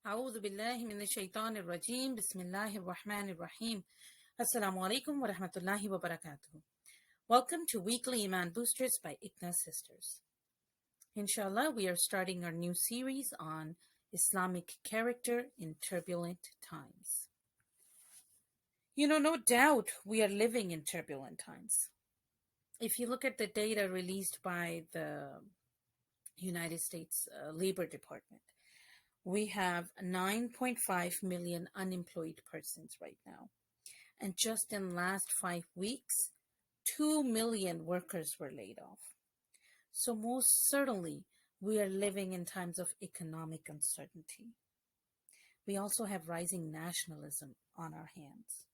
أعوذ بالله من الشيطان الرجيم بسم الله الرحمن الرحيم Assalamu alaikum wa rahmatullahi wa barakatuh. Welcome to Weekly Iman Boosters by ICNA Sisters. Inshallah, we are starting our new series on Islamic character in turbulent times. No doubt we are living in turbulent times. If you look at the data released by the United States Labor Department, we have 9.5 million unemployed persons right now. And just in the last 5 weeks, 2 million workers were laid off. So most certainly, we are living in times of economic uncertainty. We also have rising nationalism on our hands.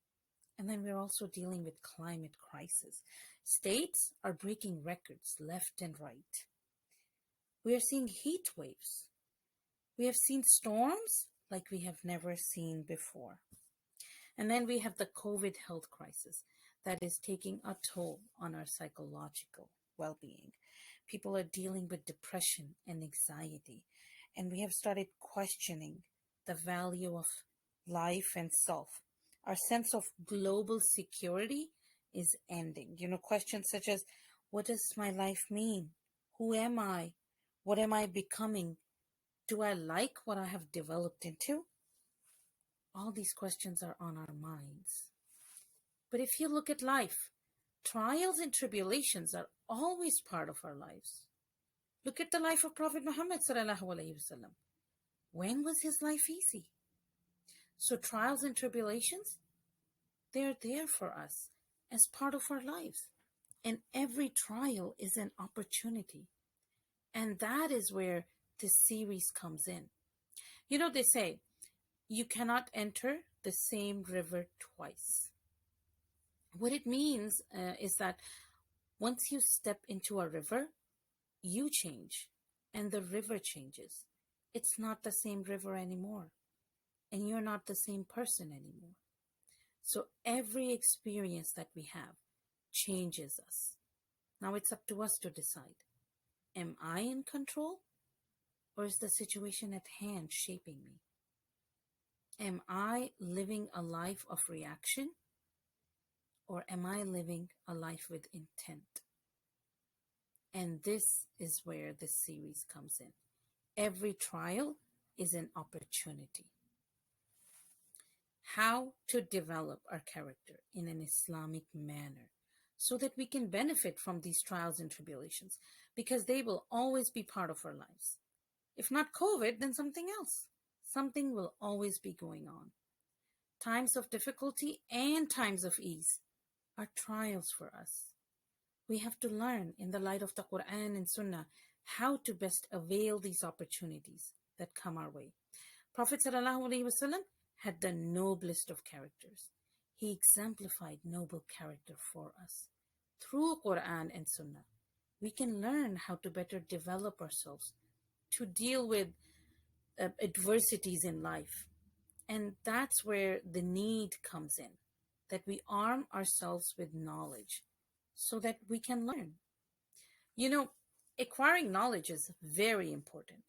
And then we're also dealing with climate crisis. States are breaking records left and right. We are seeing heat waves. We have seen storms like we have never seen before. And then we have the COVID health crisis that is taking a toll on our psychological well-being. People are dealing with depression and anxiety, and we have started questioning the value of life and self. Our sense of global security is ending. Questions such as, what does my life mean? Who am I? What am I becoming? Do I like what I have developed into? All these questions are on our minds. But if you look at life, trials and tribulations are always part of our lives. Look at the life of Prophet Muhammad sallallahu alaihi wasallam. When was his life easy? So trials and tribulations, they're there for us as part of our lives. And every trial is an opportunity. And that is where this series comes in. They say, you cannot enter the same river twice. What it means is that once you step into a river, you change and the river changes. It's not the same river anymore. And you're not the same person anymore. So every experience that we have changes us. Now it's up to us to decide. Am I in control? Or is the situation at hand shaping me? Am I living a life of reaction? Or am I living a life with intent? And this is where this series comes in. Every trial is an opportunity. How to develop our character in an Islamic manner so that we can benefit from these trials and tribulations, because they will always be part of our lives. If not COVID, then something else. Something will always be going on. Times of difficulty and times of ease are trials for us. We have to learn in the light of the Quran and Sunnah how to best avail these opportunities that come our way. Prophet ﷺ had the noblest of characters. He exemplified noble character for us. Through Quran and Sunnah, we can learn how to better develop ourselves to deal with adversities in life. And that's where the need comes in, that we arm ourselves with knowledge so that we can learn. Acquiring knowledge is very important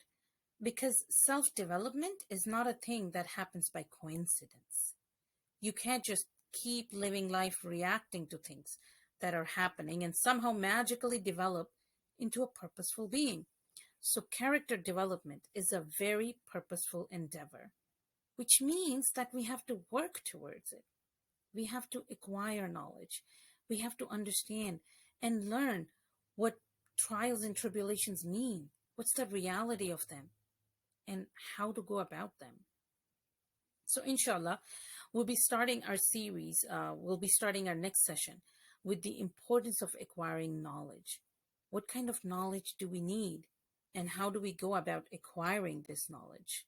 because self-development is not a thing that happens by coincidence. You can't just keep living life reacting to things that are happening and somehow magically develop into a purposeful being. So character development is a very purposeful endeavor, which means that we have to work towards it. We have to acquire knowledge. We have to understand and learn what trials and tribulations mean, what's the reality of them, and how to go about them. So inshallah, we'll be starting our series, we'll be starting our next session with the importance of acquiring knowledge. What kind of knowledge do we need? And how do we go about acquiring this knowledge?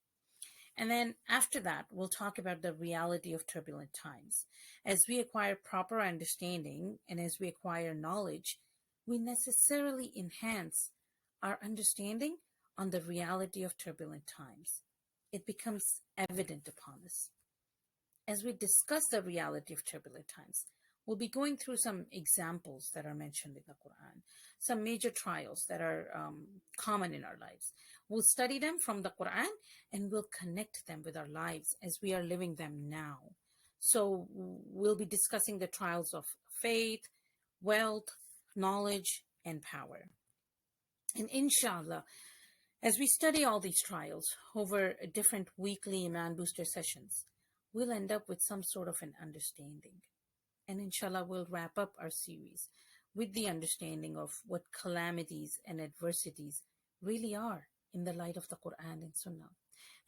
And then after that, we'll talk about the reality of turbulent times. As we acquire proper understanding and as we acquire knowledge, we necessarily enhance our understanding on the reality of turbulent times. It becomes evident upon us. As we discuss the reality of turbulent times, We'll be going through some examples that are mentioned in the Quran, some major trials that are common in our lives. We'll study them from the Quran and we'll connect them with our lives as we are living them now. So we'll be discussing the trials of faith, wealth, knowledge, and power. And inshallah, as we study all these trials over different weekly Iman Booster sessions, we'll end up with some sort of an understanding. And inshallah, we'll wrap up our series with the understanding of what calamities and adversities really are in the light of the Quran and Sunnah.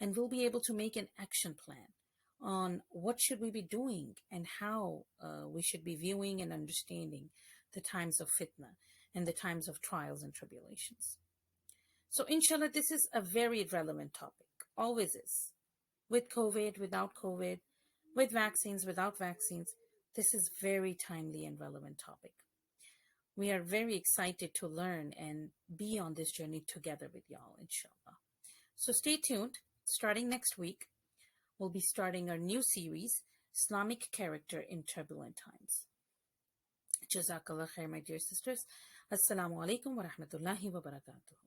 And we'll be able to make an action plan on what should we be doing and how we should be viewing and understanding the times of fitna and the times of trials and tribulations. So inshallah, this is a very relevant topic, always is. With COVID, without COVID, with vaccines, without vaccines, this is very timely and relevant topic. We are very excited to learn and be on this journey together with y'all, inshallah. So stay tuned. Starting next week, we'll be starting our new series, Islamic Character in Turbulent Times. Jazakallah khair, my dear sisters. Assalamu alaikum wa rahmatullahi wa barakatuh.